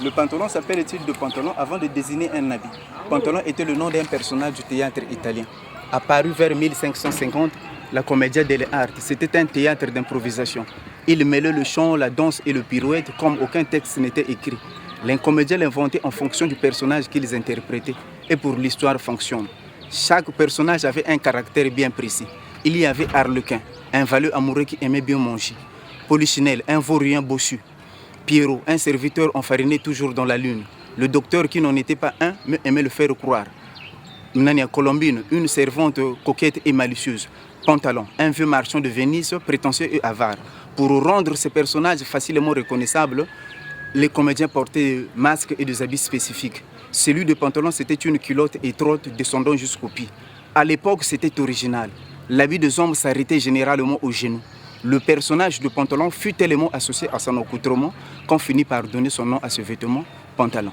Le pantalon s'appelle-t-il de pantalon avant de désigner un habit. Pantalon était le nom d'un personnage du théâtre italien. Apparu vers 1550, la Commedia dell'arte, c'était un théâtre d'improvisation. Il mêlait le chant, la danse et le pirouette comme aucun texte n'était écrit. Les comédiens l'inventaient en fonction du personnage qu'ils interprétaient et pour l'histoire fonctionne. Chaque personnage avait un caractère bien précis. Il y avait Arlequin, un valeux amoureux qui aimait bien manger. Polichinelle, un vaurien bossu. Pierrot, un serviteur enfariné toujours dans la lune. Le docteur qui n'en était pas un, mais aimait le faire croire. Nania Colombine, une servante coquette et malicieuse. Pantalon, un vieux marchand de Venise, prétentieux et avare. Pour rendre ces personnages facilement reconnaissables, les comédiens portaient des masques et des habits spécifiques. Celui de Pantalon, c'était une culotte étroite descendant jusqu'aux pieds. À l'époque, c'était original. L'habit des hommes s'arrêtait généralement aux genoux. Le personnage de Pantalon fut tellement associé à son accoutrement qu'on finit par donner son nom à ce vêtement, Pantalon.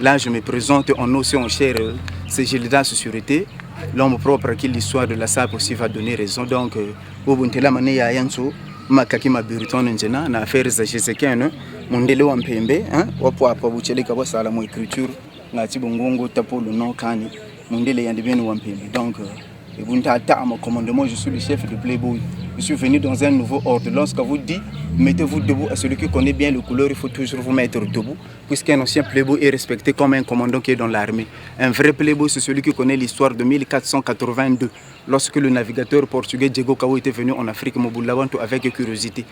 Là, je me présente en os et en chair, c'est Gilda Société, l'homme propre à qui l'histoire de la SAP aussi va donner raison. Donc, Obuntela Mane Yayanso, Makaki Maburiton Njena, na affaire za Jéséken, Mondele Wampembe, Wapo Apabuchele Kabasala, mon écriture, Nati Bongongo, Tapo, le nom Kani, Mondele Yandibien Wampembe. Donc, à mon commandement, je suis le chef de Playboy. Je suis venu dans un nouveau ordre. Lorsqu'on vous dit, mettez-vous debout, à celui qui connaît bien les couleurs, il faut toujours vous mettre debout, puisqu'un ancien Playboy est respecté comme un commandant qui est dans l'armée. Un vrai Playboy, c'est celui qui connaît l'histoire de 1482, lorsque le navigateur portugais Diego Cao était venu en Afrique, avec curiosité.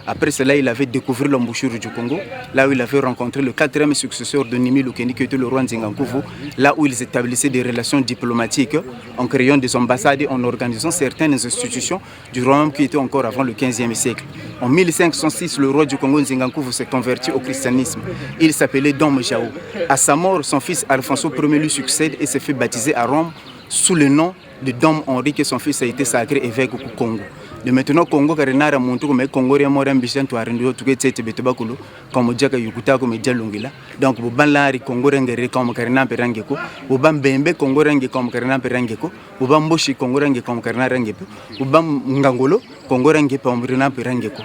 Après cela, il avait découvert l'embouchure du Congo, là où il avait rencontré le 4e successeur de Nimi Lukeni, qui était le roi Nzingankuvu, là où ils établissaient des relations diplomatiques en créant des ambassades et en organisant certaines institutions du royaume qui était encore avant le 15e siècle. En 1506, le roi du Congo Nzingankuvu s'est converti au christianisme. Il s'appelait Dom Jao. À sa mort, son fils Alfonso Ier lui succède et s'est fait baptiser à Rome sous le nom de Dom Henri, que son fils a été sacré évêque au Congo. De maintenant, Congo Karenara Montou, mais Congo est mort ambition to arrêter tout que c'est Betobakulo, comme Djaka Yukuta, comme Djalungila. Donc, Bobanlari Congo Rengere comme Karena Perangeko, Bobam Bembe Congo Renge comme Karena Perangeko, Bobam Boshi Congo Renge comme Karena Rengepo, Bobam Ngangolo, Congo Renge Pombrina Perangeko.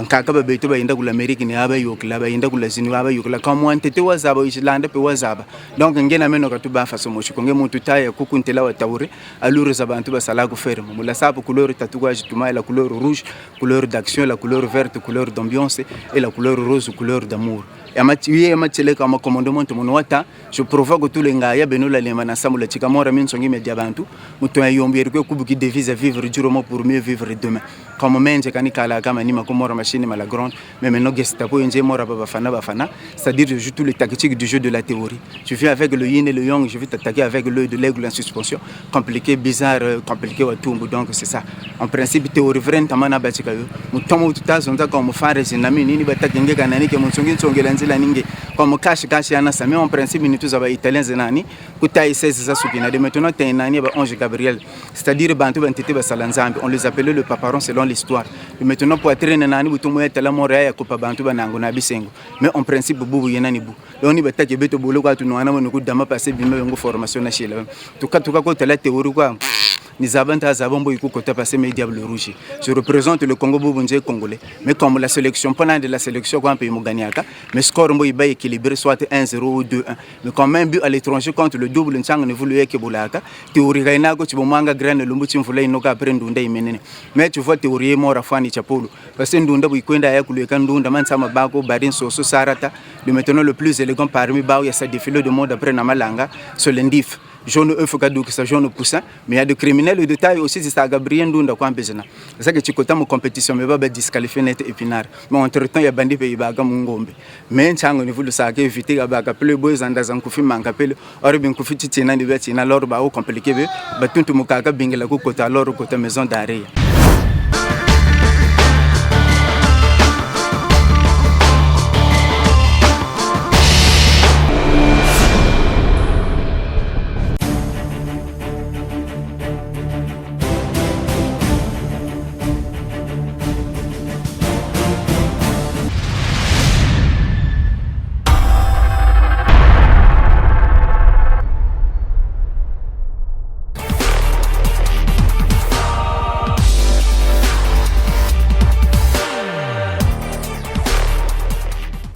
Kakaba beto ba inda kula America ni aba yokla ba inda kula sinu aba yokla kama antete wazaba Islanda pe wazaba donc ngena meno katuba faso moshi konge muntu taya kukuntela wa taure alure za bantu ba sala ko faire mula sapo couleur tatouage tuma la couleur rouge couleur d'action la couleur verte couleur d'ambiance et la couleur rose couleur d'amour. Comme commandement je provoque tous les gars benola les manassamu la chikamora minsongi media bantu muto ayombier ko kubuki devise à vivre durement pour mieux vivre demain comme menje kanikala kama ni makomora machine mala grande mais maintenant gestapo nje mora bafana c'est-à-dire je joue tous les tactiques du jeu de la théorie. Je viens avec le yin et le yang, je vais t'attaquer avec l'œil de l'aigle en suspension, compliqué, bizarre, compliqué wa tumbu, donc c'est ça. En principe théorie vraie tamana batikayo mutomo tutazo comme faire zinami nini batakenge kanani ke munsongi tsongela comme cache mais en principe nous tous les italiens zenani kutaï 16 asukina de maintenant t'es nani ba Ange Gabriel, c'est-à-dire bantu bantete ba salanzambi, on les appelait le paparon selon l'histoire. Et maintenant pour être nani butumo ya tala moya ya kopa bantu banango na bisengo, mais en principe bubu yenani bu loni batake beto bolo kwa tunoana mo dama passer bimé ngo formation na shela tuka ko tala théorie quoi. Je représente le Congo Boubunje congolais. Mais comme la sélection, pendant de la sélection, quand on peut gagner, mais score est équilibré, soit 1-0 ou 2-1. Mais quand même, but à l'étranger contre le double, on ne voulait que Boulaka. Théorie, tu vas manger graine, le mouton voulait nous apprendre d'undé. Mais tu vois, théorie est mort à Fani Chapolo. Parce que nous avons eu un coup de candunda, Mansama Bago, Barin Soso, Sarata. Le maintenant le plus élégant parmi Bao, il y a sa défilé de mode après Namalanga, sur l'Indif. Jaune œuf kadou que ça jaune poussin, mais il y a des criminels de taille aussi, c'est ça Gabriel Ndunda quoi bezena. C'est ça que tu côté mon compétition mais pas disqualifié net épinard. Mais entre temps il y a bandi pays baga mungombe. Mais ntango niveau le ça que éviter baga Playboy zanda zankufi mankapele, or bien kufi tina ni beti na lor ba o compliqué be, batuntu mukaka bingela ko kota lor kota maison d'arrêt.